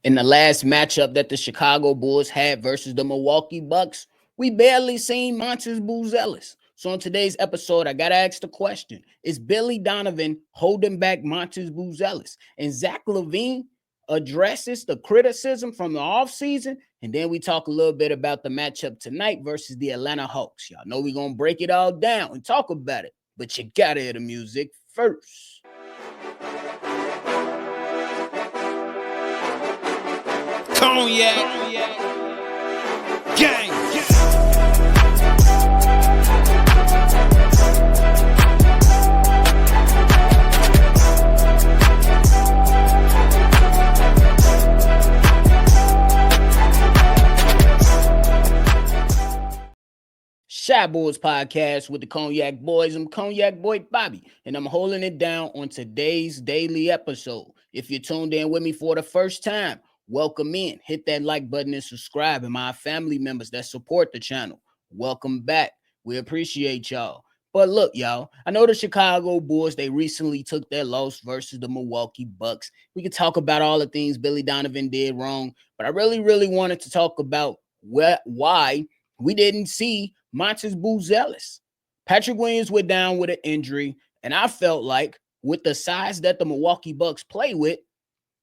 In the last matchup that the Chicago Bulls had versus the Milwaukee Bucks, we barely seen Montes Buzelis. So in today's episode, I gotta ask the question: is Billy Donovan holding back Montes Buzelis? And Zach Lavine addresses the criticism from the offseason, and then we talk a little bit about the matchup tonight versus the Atlanta Hawks. Y'all know we're gonna break it all down and talk about it, but you gotta hear the music first. Cognac, gang. Shy Boys Podcast with the Cognac Boys. I'm Cognac Boy Bobby, and I'm holding it down on today's daily episode. If you're tuned in with me for the first time, welcome in. Hit that like button and subscribe. And my family members that support the channel, welcome back. We appreciate y'all. But look, y'all, I know the Chicago Bulls, they recently took their loss versus the Milwaukee Bucks. We could talk about all the things Billy Donovan did wrong, but I really wanted to talk about why we didn't see Montes Buzelis. Patrick Williams went down with an injury, and I felt like with the size that the Milwaukee Bucks play with,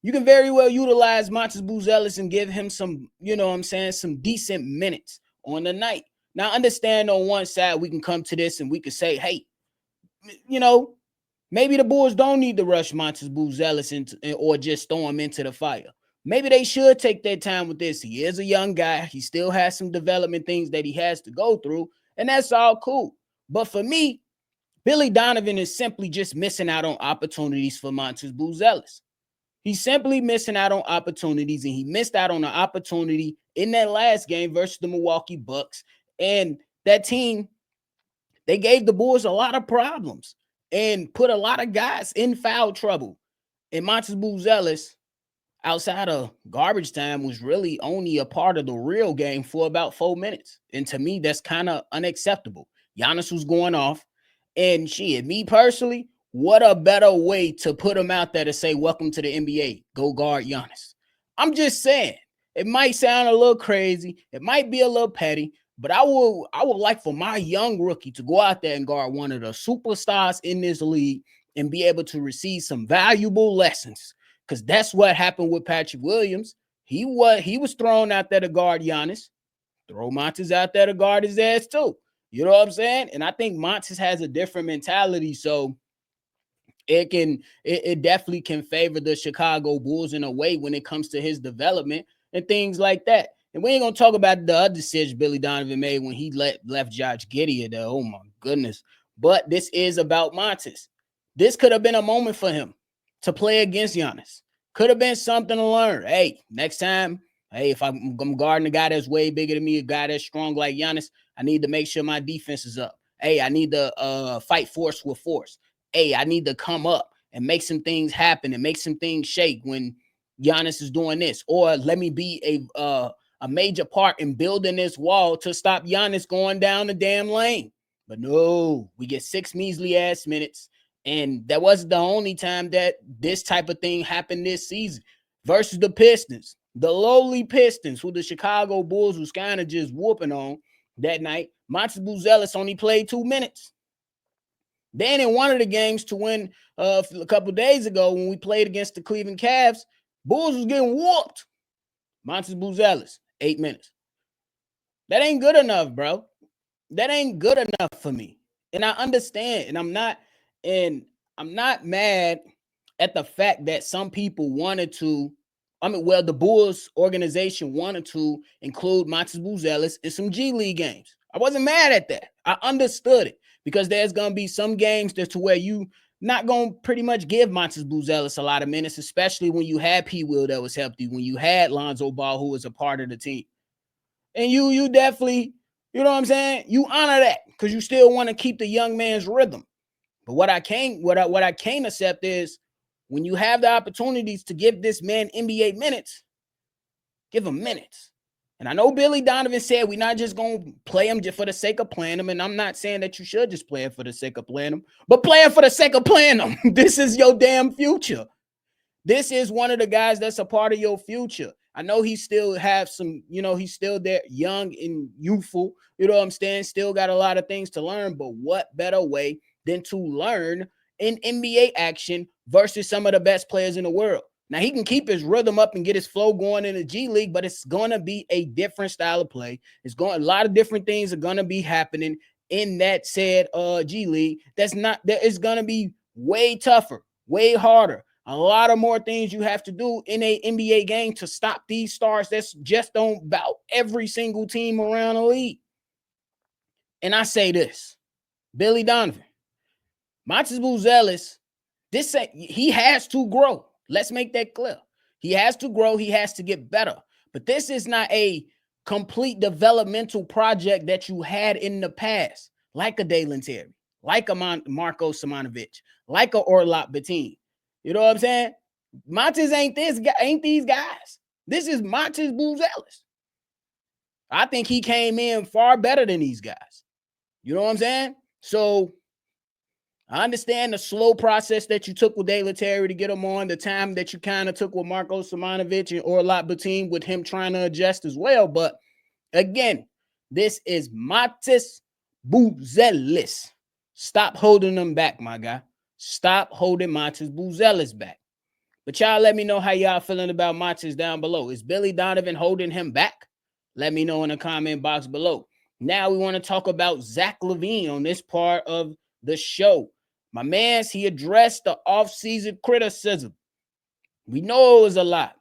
you can very well utilize Montes Buzelis and give him some, some decent minutes on the night. Now, understand on one side, we can come to this and we can say, hey, maybe the Bulls don't need to rush Montes Buzelis or just throw him into the fire. Maybe they should take their time with this. He is a young guy. He still has some development things that he has to go through, and that's all cool. But for me, Billy Donovan is simply just missing out on opportunities for Montes Buzelis. He's simply missing out on opportunities, and he missed out on an opportunity in that last game versus the Milwaukee Bucks. And that team, they gave the Bulls a lot of problems and put a lot of guys in foul trouble. And Montes Buzelis, outside of garbage time, was really only a part of the real game for about 4 minutes. And to me, that's kind of unacceptable. Giannis was going off. And me personally, what a better way to put him out there to say, welcome to the NBA. Go guard Giannis. I'm just saying, it might sound a little crazy. It might be a little petty. But I would like for my young rookie to go out there and guard one of the superstars in this league and be able to receive some valuable lessons. Because that's what happened with Patrick Williams. He was thrown out there to guard Giannis. Throw Montes out there to guard his ass too. You know what I'm saying? And I think Montes has a different mentality. So it definitely can favor the Chicago Bulls in a way when it comes to his development and things like that. And we ain't going to talk about the other decision Billy Donovan made when he left Josh Giddey there. Oh, my goodness. But this is about Montes. This could have been a moment for him to play against Giannis. Could have been something to learn. Hey, next time, if I'm guarding a guy that's way bigger than me, a guy that's strong like Giannis, I need to make sure my defense is up. Hey, I need to fight force with force. Hey, I need to come up and make some things happen and make some things shake when Giannis is doing this. Or let me be a major part in building this wall to stop Giannis going down the damn lane. But no, we get 6 measly ass minutes. And that wasn't the only time that this type of thing happened this season versus the Pistons, the lowly Pistons, who the Chicago Bulls was kind of just whooping on that night. Montes Buzelis only played 2 minutes. Then in one of the games to win a couple days ago when we played against the Cleveland Cavs, Bulls was getting whooped. Montes Buzelis, 8 minutes. That ain't good enough, bro. That ain't good enough for me. And I understand, and I'm not mad at the fact that some people wanted to, the Bulls organization wanted to include Montes Buzelis in some G League games. I wasn't mad at that. I understood it because there's going to be some games that's to where you not going to pretty much give Montes Buzelis a lot of minutes, especially when you had P. Will that was healthy, when you had Lonzo Ball, who was a part of the team. And you definitely, you know what I'm saying? You honor that because you still want to keep the young man's rhythm. But what I can't accept is when you have the opportunities to give this man NBA minutes, give him minutes. And I know Billy Donovan said we're not just going to play him just for the sake of playing him. And I'm not saying that you should just play him for the sake of playing him, but play him for the sake of playing him. This is your damn future. This is one of the guys that's a part of your future. I know he still have some, he's still there young and youthful. You know what I'm saying? Still got a lot of things to learn, but what better way than to learn in NBA action versus some of the best players in the world? Now, he can keep his rhythm up and get his flow going in the G League, but it's going to be a different style of play. A lot of different things are going to be happening in that said G League. That is going to be way tougher, way harder. A lot of more things you have to do in a NBA game to stop these stars that's just on about every single team around the league. And I say this, Billy Donovan, Montes Buzelis, he has to grow. Let's make that clear. He has to grow. He has to get better. But this is not a complete developmental project that you had in the past, like a Dalen Terry, like a Marko Simonovic, like a Orlop Bettine. You know what I'm saying? Montes ain't these guys. This is Montes Buzelis. I think he came in far better than these guys. You know what I'm saying? So I understand the slow process that you took with Dalen Terry to get him on, the time that you kind of took with Marko Simonovic and Orlop Bettine with him trying to adjust as well. But again, this is Montes Buzelis. Stop holding them back, my guy. Stop holding Montes Buzelis back. But y'all let me know how y'all feeling about Montes down below. Is Billy Donovan holding him back? Let me know in the comment box below. Now we want to talk about Zach Lavine on this part of the show. My man, he addressed the offseason criticism. We know it was a lot.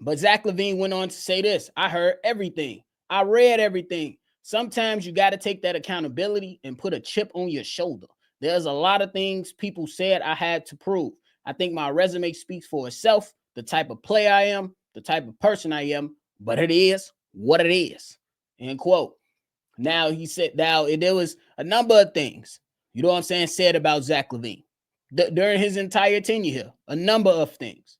But Zach Lavine went on to say this. I heard everything. I read everything. Sometimes you got to take that accountability and put a chip on your shoulder. There's a lot of things people said I had to prove. I think my resume speaks for itself, the type of player I am, the type of person I am, but it is what it is. End quote. Now, he said, there was a number of things, you know what I'm saying, said about Zach Lavine during his entire tenure here. A number of things,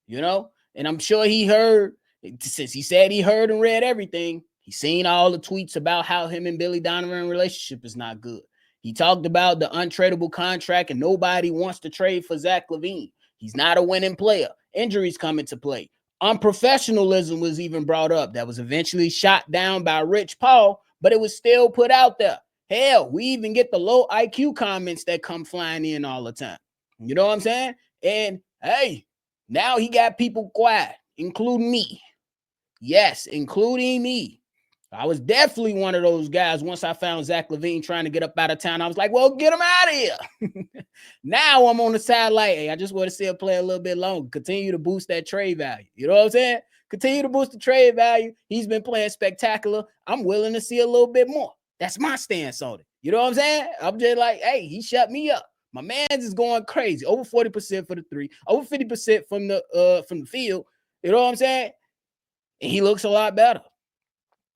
and I'm sure he heard, since he said he heard and read everything, he's seen all the tweets about how him and Billy Donovan relationship is not good. He talked about the untradeable contract and nobody wants to trade for Zach Lavine. He's not a winning player. Injuries come into play. Unprofessionalism was even brought up. That was eventually shot down by Rich Paul, but it was still put out there. Hell, we even get the low IQ comments that come flying in all the time. You know what I'm saying? And hey, now he got people quiet, including me. Yes, including me. I was definitely one of those guys. Once I found Zach Lavine trying to get up out of town, I was like, well, get him out of here. Now I'm on the side like, hey, I just want to see him play a little bit longer. Continue to boost that trade value. You know what I'm saying? Continue to boost the trade value. He's been playing spectacular. I'm willing to see a little bit more. That's my stance on it. You know what I'm saying? I'm just like, hey, he shut me up. My man's is going crazy. Over 40% for the three, over 50% from the field. You know what I'm saying? And he looks a lot better.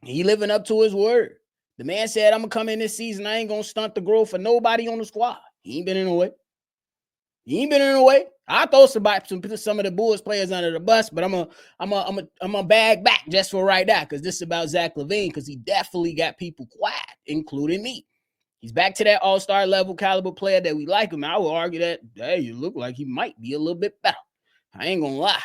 He living up to his word. The man said, I'm going to come in this season. I ain't going to stunt the growth for nobody on the squad. He ain't been in the way. I throw some of the Bulls players under the bus, but I'm a bag back just for right now because this is about Zach Lavine because he definitely got people quiet, including me. He's back to that all-star level caliber player that we like him. I would argue that, hey, you look like he might be a little bit better. I ain't going to lie.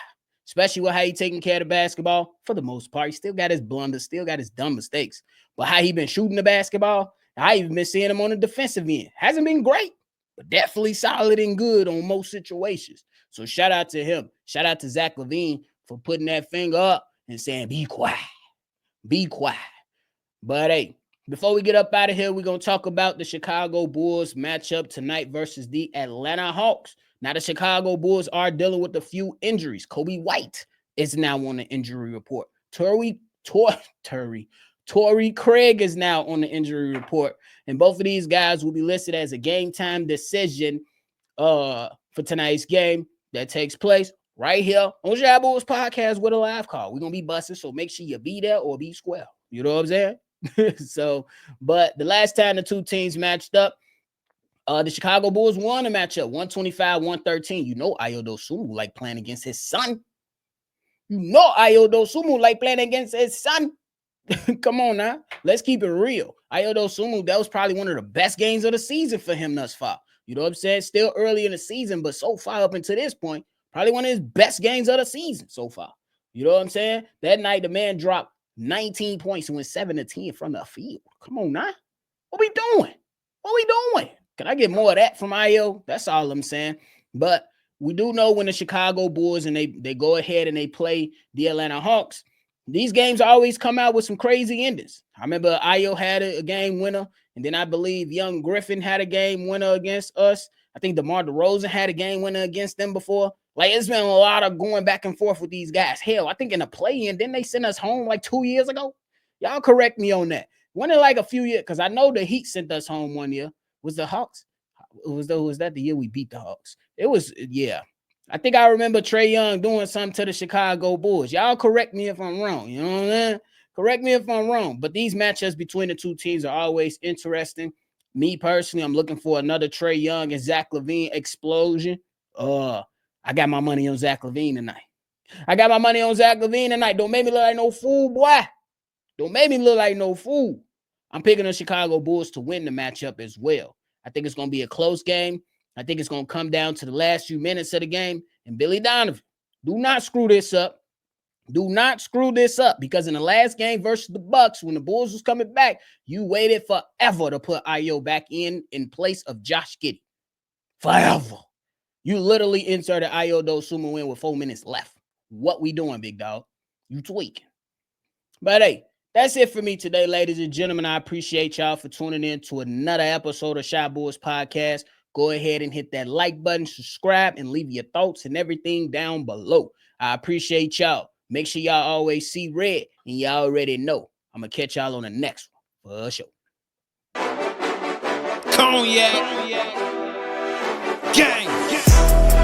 Especially with how he taking care of the basketball, for the most part. He still got his blunders, still got his dumb mistakes. But how he been shooting the basketball, I even been seeing him on the defensive end. Hasn't been great, but definitely solid and good on most situations. So shout out to him. Shout out to Zach Lavine for putting that finger up and saying, be quiet. Be quiet. But hey, before we get up out of here, we're going to talk about the Chicago Bulls matchup tonight versus the Atlanta Hawks. Now, the Chicago Bulls are dealing with a few injuries. Kobe White is now on the injury report. Torrey Craig is now on the injury report. And both of these guys will be listed as a game time decision for tonight's game that takes place right here on Shy Bulls Podcast with a live call. We're going to be busting, so make sure you be there or be square. You know what I'm saying? But the last time the two teams matched up, the Chicago Bulls won the matchup, 125-113. You know Ayo Dosunmu like playing against his son. Come on now. Let's keep it real. Ayo Dosunmu, that was probably one of the best games of the season for him thus far. You know what I'm saying? Still early in the season, but so far up until this point, Probably one of his best games of the season so far. You know what I'm saying? That night, the man dropped 19 points and went 7 to 10 from the field. Come on now. What we doing? What we doing? Can I get more of that from IO? That's all I'm saying. But we do know when the Chicago Bulls and they go ahead and they play the Atlanta Hawks, these games always come out with some crazy endings. I remember IO had a game winner, and then I believe Young Griffin had a game winner against us. I think DeMar DeRozan had a game winner against them before. Like, it's been a lot of going back and forth with these guys. Hell, I think in the play-in, didn't they send us home like 2 years ago? Y'all correct me on that. Wasn't it like a few years? Because I know the Heat sent us home one year. Was the Hawks? Was that the year we beat the Hawks? It was, yeah. I think I remember Trae Young doing something to the Chicago Bulls. Y'all correct me if I'm wrong. You know what I'm saying? Correct me if I'm wrong. But these matchups between the two teams are always interesting. Me personally, I'm looking for another Trae Young and Zach Lavine explosion. I got my money on Zach Lavine tonight. Don't make me look like no fool, boy. Don't make me look like no fool. I'm picking the Chicago Bulls to win the matchup as well. I think it's going to be a close game. I think it's going to come down to the last few minutes of the game. And Billy Donovan, do not screw this up. Do not screw this up, because in the last game versus the Bucks, when the Bulls was coming back, you waited forever to put Ayo back in place of Josh Giddey. Forever. You literally inserted Ayo Dosunmu in with 4 minutes left. What we doing, big dog? You tweaking. But hey, that's it for me today, ladies and gentlemen. I appreciate y'all for tuning in to another episode of Shy Boys Podcast. Go ahead and hit that like button, subscribe, and leave your thoughts and everything down below. I appreciate y'all. Make sure y'all always see red, and y'all already know. I'm going to catch y'all on the next one. For sure. Cognac. Gang.